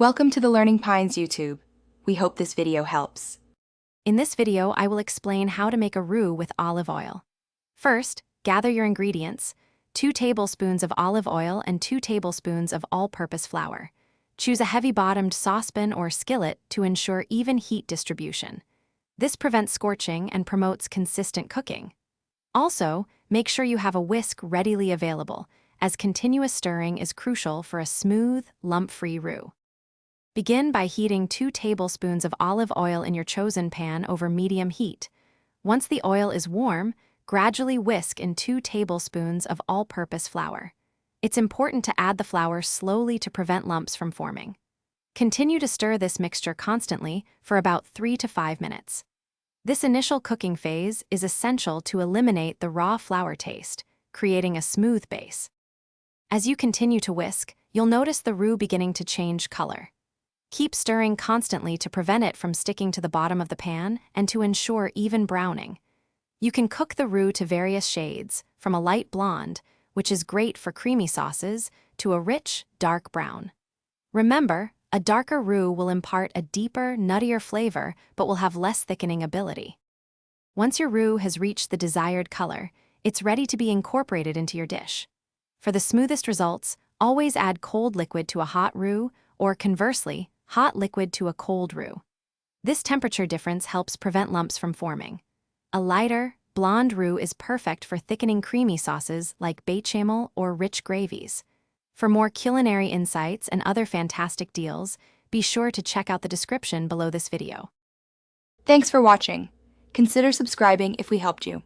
Welcome to the Learning Pines YouTube. We hope this video helps. In this video, I will explain how to make a roux with olive oil. First, gather your ingredients: 2 tablespoons of olive oil and 2 tablespoons of all-purpose flour. Choose a heavy-bottomed saucepan or skillet to ensure even heat distribution. This prevents scorching and promotes consistent cooking. Also, make sure you have a whisk readily available, as continuous stirring is crucial for a smooth, lump-free roux. Begin by heating 2 tablespoons of olive oil in your chosen pan over medium heat. Once the oil is warm, gradually whisk in 2 tablespoons of all-purpose flour. It's important to add the flour slowly to prevent lumps from forming. Continue to stir this mixture constantly for about 3 to 5 minutes. This initial cooking phase is essential to eliminate the raw flour taste, creating a smooth base. As you continue to whisk, you'll notice the roux beginning to change color. Keep stirring constantly to prevent it from sticking to the bottom of the pan and to ensure even browning. You can cook the roux to various shades, from a light blonde, which is great for creamy sauces, to a rich, dark brown. Remember, a darker roux will impart a deeper, nuttier flavor but will have less thickening ability. Once your roux has reached the desired color, it's ready to be incorporated into your dish. For the smoothest results, always add cold liquid to a hot roux, or conversely, hot liquid to a cold roux. This temperature difference helps prevent lumps from forming. A lighter, blonde roux is perfect for thickening creamy sauces like bechamel or rich gravies. For more culinary insights and other fantastic deals, be sure to check out the description below this video. Thanks for watching. Consider subscribing if we helped you.